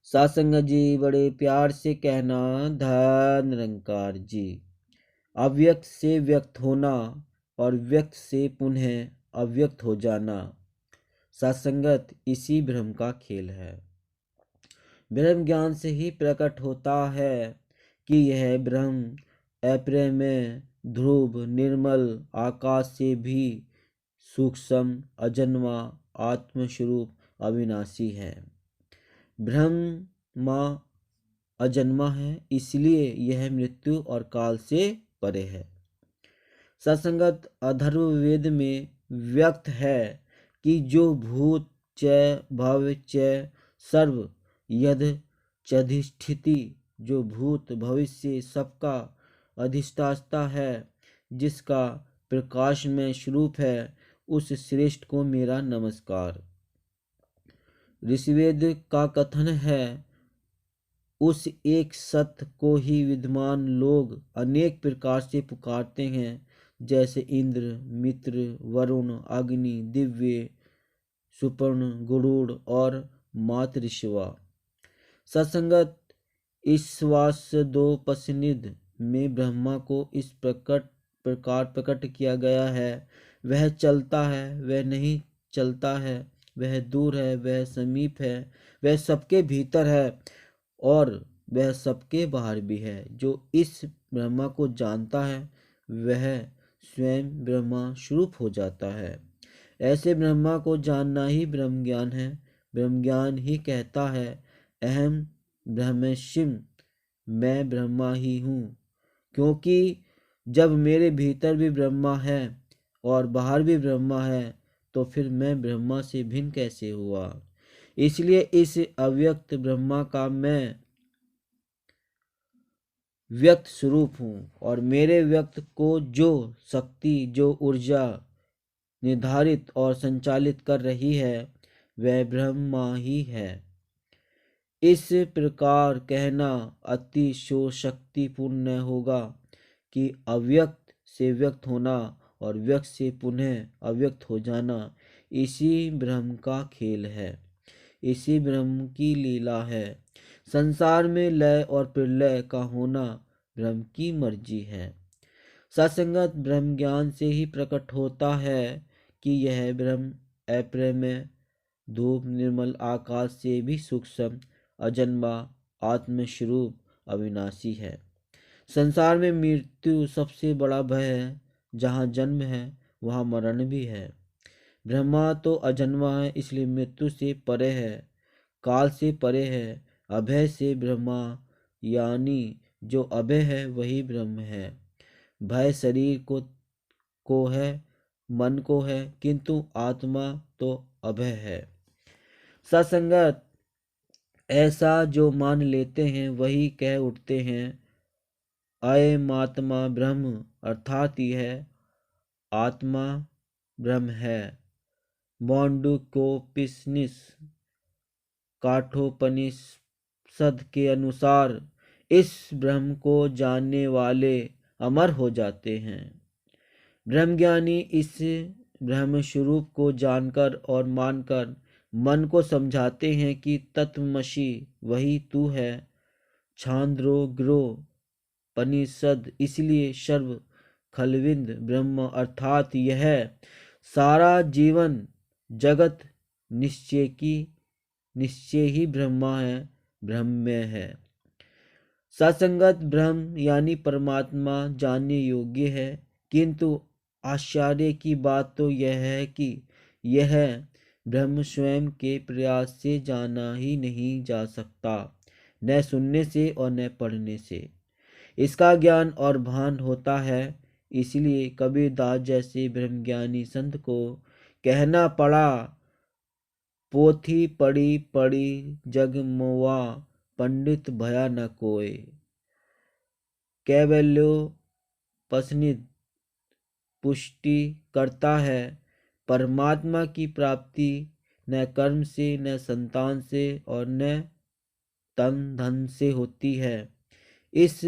सासंग जी बड़े प्यार से कहना, धन निरंकार जी। अव्यक्त से व्यक्त होना और व्यक्त से पुनः अव्यक्त हो जाना, सत्संगत इसी ब्रह्म का खेल है। ब्रह्म ज्ञान से ही प्रकट होता है कि यह ब्रह्म अप्रमेय, ध्रुव, निर्मल, आकाश से भी सूक्ष्म, अजन्मा, आत्मस्वरूप, अविनाशी है। ब्रह्मा अजन्मा है, इसलिए यह मृत्यु और काल से परे है। सत्संगत अथर्ववेद में व्यक्त है कि जो भूत च भव च सर्व यद चधिष्ठिति, जो भूत भविष्य सबका अधिष्ठाता है, जिसका प्रकाश में स्वरूप है, उस श्रेष्ठ को मेरा नमस्कार। ऋग्वेद का कथन है, उस एक सत्य को ही विद्वान लोग अनेक प्रकार से पुकारते हैं, जैसे इंद्र, मित्र, वरुण, अग्नि, दिव्य, सुपर्ण, गुरुड़ और मातृश्वा। सत्संगत ईश्वासोपनिषद में ब्रह्मा को इस प्रकार प्रकट किया गया है। वह चलता है, वह नहीं चलता है, वह दूर है, वह समीप है, वह सबके भीतर है और वह सबके बाहर भी है। जो इस ब्रह्मा को जानता है वह स्वयं ब्रह्मा स्वरूप हो जाता है। ऐसे ब्रह्मा को जानना ही ब्रह्म ज्ञान है। ब्रह्म ज्ञान ही कहता है, अहम ब्रह्मस्मि, मैं ब्रह्मा ही हूँ। क्योंकि जब मेरे भीतर भी ब्रह्मा है और बाहर भी ब्रह्मा है, तो फिर मैं ब्रह्मा से भिन्न कैसे हुआ। इसलिए इस अव्यक्त ब्रह्मा का मैं व्यक्त स्वरूप हूँ और मेरे व्यक्त को जो शक्ति, जो ऊर्जा निर्धारित और संचालित कर रही है, वह ब्रह्मा ही है। इस प्रकार कहना अतिशयोक्तिपूर्ण होगा कि अव्यक्त से व्यक्त होना और व्यक्त से पुनः अव्यक्त हो जाना इसी ब्रह्म का खेल है, इसी ब्रह्म की लीला है। संसार में लय और प्रलय का होना ब्रह्म की मर्जी है। सत्संगत ब्रह्म ज्ञान से ही प्रकट होता है कि यह ब्रह्म अप्रमेय, धूप, निर्मल, आकाश से भी सूक्ष्म, अजन्मा, आत्मस्वरूप, अविनाशी है। संसार में मृत्यु सबसे बड़ा भय है। जहाँ जन्म है वहाँ मरण भी है। ब्रह्मा तो अजन्मा है, इसलिए मृत्यु से परे है, काल से परे है, अभय से ब्रह्मा, यानी जो अभय है वही ब्रह्म है। भय शरीर को है, मन को है, किंतु आत्मा तो अभय है। सत्संगत ऐसा जो मान लेते हैं वही कह उठते हैं, अयमात्मा ब्रह्म, अर्थात यह आत्मा ब्रह्म है। मौंडुकोपनिषद काठोपनिषद के अनुसार इस ब्रह्म को जानने वाले अमर हो जाते हैं। ब्रह्मज्ञानी इस ब्रह्म स्वरूप को जानकर और मानकर मन को समझाते हैं कि तत्वमसि वही तू है। छांदोग्योपनिषद इसलिए सर्व खलविद ब्रह्म, अर्थात यह सारा जीवन जगत निश्चय ही ब्रह्मा है, ब्रह्म है। सत्संगत ब्रह्म यानी परमात्मा जानने योग्य है, किंतु आश्चर्य की बात तो यह है कि यह ब्रह्म स्वयं के प्रयास से जाना ही नहीं जा सकता, न सुनने से और न पढ़ने से। इसका ज्ञान और भान होता है। इसलिए कबीरदास जैसे ब्रह्मज्ञानी संत को कहना पड़ा, पोथी पढ़ी पढ़ी जग मोआ, पंडित भया न कोय। कैवल्योपनिषद पुष्टि करता है, परमात्मा की प्राप्ति न कर्म से, न संतान से और न तन धन से होती है। इस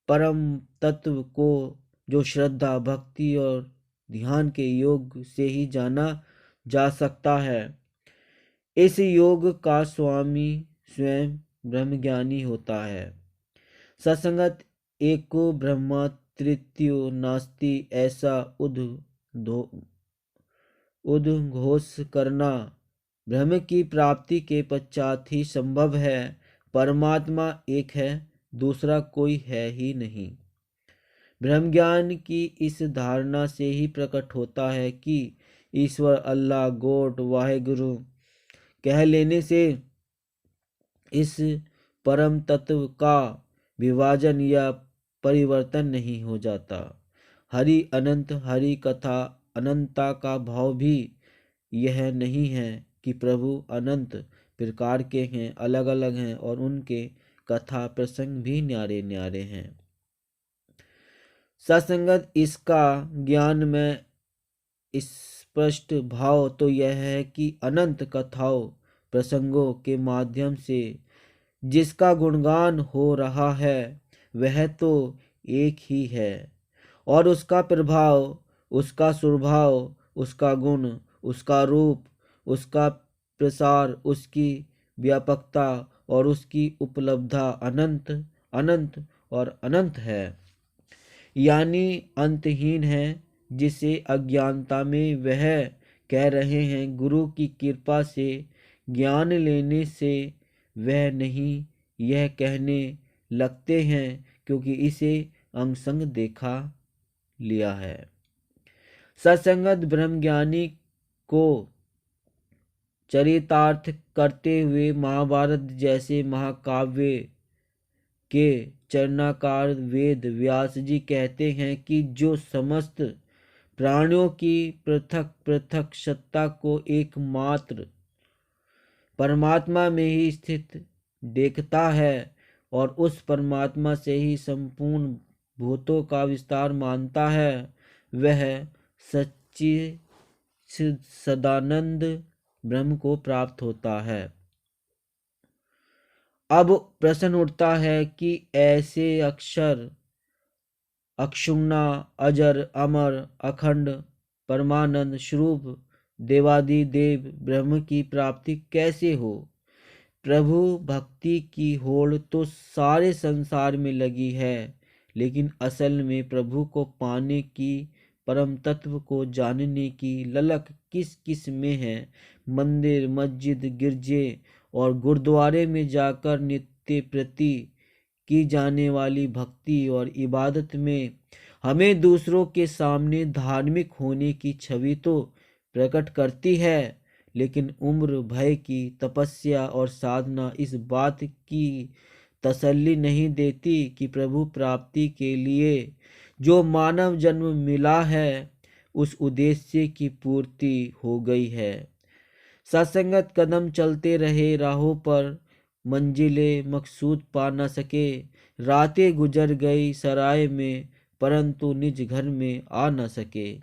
परम तत्व को जो श्रद्धा, भक्ति और ध्यान के योग से ही जाना जा सकता है। इस योग का स्वामी स्वयं ब्रह्मज्ञानी होता है। सत्संगत एको ब्रह्मा तृतीयो नास्ति ऐसा उद्घोष करना ब्रह्म की प्राप्ति के पश्चात ही संभव है। परमात्मा एक है, दूसरा कोई है ही नहीं। ब्रह्मज्ञान की इस धारणा से ही प्रकट होता है कि ईश्वर, अल्लाह, गॉड, वाहेगुरु कह लेने से इस परम तत्व का विभाजन या परिवर्तन नहीं हो जाता। हरि अनंत, हरि कथा अनंता का भाव भी यह नहीं है कि प्रभु अनंत प्रकार के हैं, अलग अलग हैं और उनके कथा प्रसंग भी न्यारे न्यारे हैं। सत्संगत इसका ज्ञान में स्पष्ट भाव तो यह है कि अनंत कथाओं प्रसंगों के माध्यम से जिसका गुणगान हो रहा है वह तो एक ही है और उसका प्रभाव, उसका स्वभाव, उसका गुण, उसका रूप, उसका प्रसार, उसकी व्यापकता और उसकी उपलब्धता अनंत अनंत और अनंत है, यानी अंतहीन है। जिसे अज्ञानता में वह कह रहे हैं गुरु की कृपा से ज्ञान लेने से वह नहीं, यह कहने लगते हैं क्योंकि इसे अंग संग देखा लिया है। सत्संगत ब्रह्मज्ञानी को चरितार्थ करते हुए महाभारत जैसे महाकाव्य के चरणाकार वेद व्यास जी कहते हैं कि जो समस्त प्राणियों की पृथक पृथक सत्ता को एकमात्र परमात्मा में ही स्थित देखता है और उस परमात्मा से ही संपूर्ण भूतों का विस्तार मानता है, वह सच्ची सदानंद ब्रह्म को प्राप्त होता है। अब प्रश्न उठता है कि ऐसे अक्षर अक्षुण्ण, अजर, अमर, अखंड, परमानंद स्वरूप देवादिदेव ब्रह्म की प्राप्ति कैसे हो? प्रभु भक्ति की होड़ तो सारे संसार में लगी है, लेकिन असल में प्रभु को पाने की, परम तत्व को जानने की ललक किस किस में है? मंदिर, मस्जिद, गिरजे और गुरुद्वारे में जाकर नित्य प्रति की जाने वाली भक्ति और इबादत में हमें दूसरों के सामने धार्मिक होने की छवि तो प्रकट करती है, लेकिन उम्र भय की तपस्या और साधना इस बात की तसल्ली नहीं देती कि प्रभु प्राप्ति के लिए जो मानव जन्म मिला है उस उद्देश्य की पूर्ति हो गई है। सत्संगत कदम चलते रहे, राहों पर मंजिलें मकसूद पा न सके, रातें गुजर गई सराय में परंतु निज घर में आ न सके।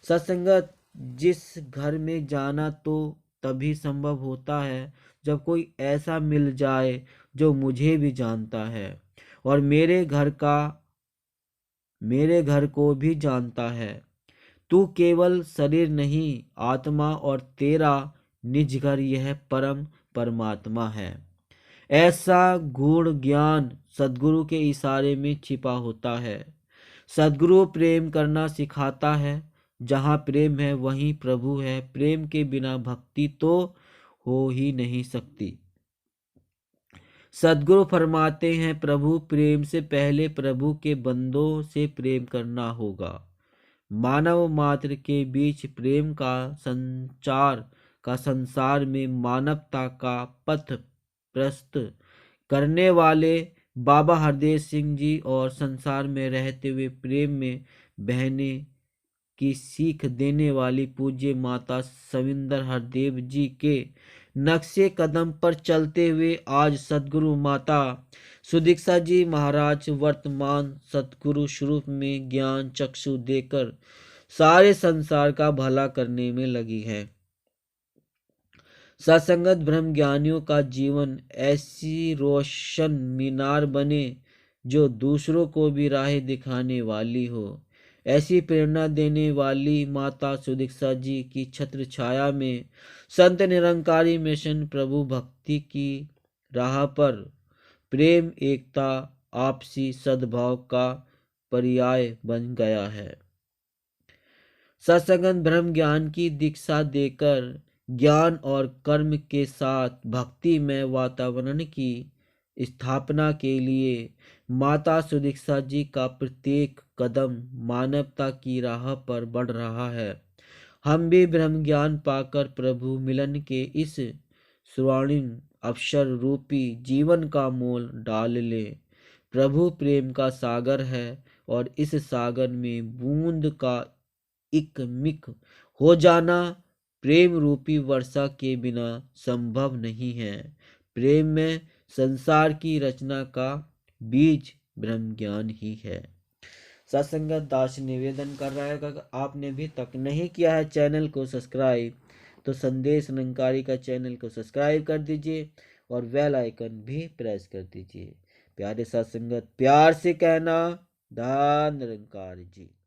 सत्संगत जिस घर में जाना तो तभी संभव होता है जब कोई ऐसा मिल जाए जो मुझे भी जानता है और मेरे घर को भी जानता है। तू केवल शरीर नहीं, आत्मा और तेरा निज घर यह परम परमात्मा है। ऐसा गूढ़ ज्ञान सद्गुरु के इशारे में छिपा होता है। सद्गुरु प्रेम करना सिखाता है, जहाँ प्रेम है वहीं प्रभु है। प्रेम के बिना भक्ति तो हो ही नहीं सकती। सद्गुरु फरमाते हैं प्रभु प्रेम से पहले प्रभु के बंदों से प्रेम करना होगा। मानव मात्र के बीच प्रेम का संचार का संसार में मानवता का पथ प्रशस्त करने वाले बाबा हरदेव सिंह जी और संसार में रहते हुए प्रेम में बहने की सीख देने वाली पूज्य माता सविंदर हरदेव जी के नक्शे कदम पर चलते हुए आज सद्गुरु माता सुदीक्षा जी महाराज वर्तमान सद्गुरु स्वरूप में ज्ञान चक्षु देकर सारे संसार का भला करने में लगी है। सत्संगत ब्रह्म ज्ञानियों का जीवन ऐसी रोशन मीनार बने जो दूसरों को भी राह दिखाने वाली हो। ऐसी प्रेरणा देने वाली माता सुदीक्षा जी की छत्र छाया में संत निरंकारी मिशन प्रभु भक्ति की राह पर प्रेम, एकता, आपसी सद्भाव का पर्याय बन गया है। सत्संग ब्रह्म ज्ञान की दीक्षा देकर ज्ञान और कर्म के साथ भक्तिमय वातावरण की स्थापना के लिए माता सुदीक्षा जी का प्रत्येक कदम मानवता की राह पर बढ़ रहा है। हम भी ब्रह्म ज्ञान पाकर प्रभु मिलन के इस स्वर्णिम अवसर रूपी जीवन का मोल डाल ले। प्रभु प्रेम का सागर है और इस सागर में बूंद का इकमिक हो जाना प्रेम रूपी वर्षा के बिना संभव नहीं है। प्रेम में संसार की रचना का बीज ब्रह्म ज्ञान ही है। सत्संगत दास निवेदन कर रहा है कि अगर आपने अभी तक नहीं किया है चैनल को सब्सक्राइब, तो संदेश निरंकारी का चैनल को सब्सक्राइब कर दीजिए और बेल आइकन भी प्रेस कर दीजिए। प्यारे सत्संगत, प्यार से कहना, धन निरंकार जी।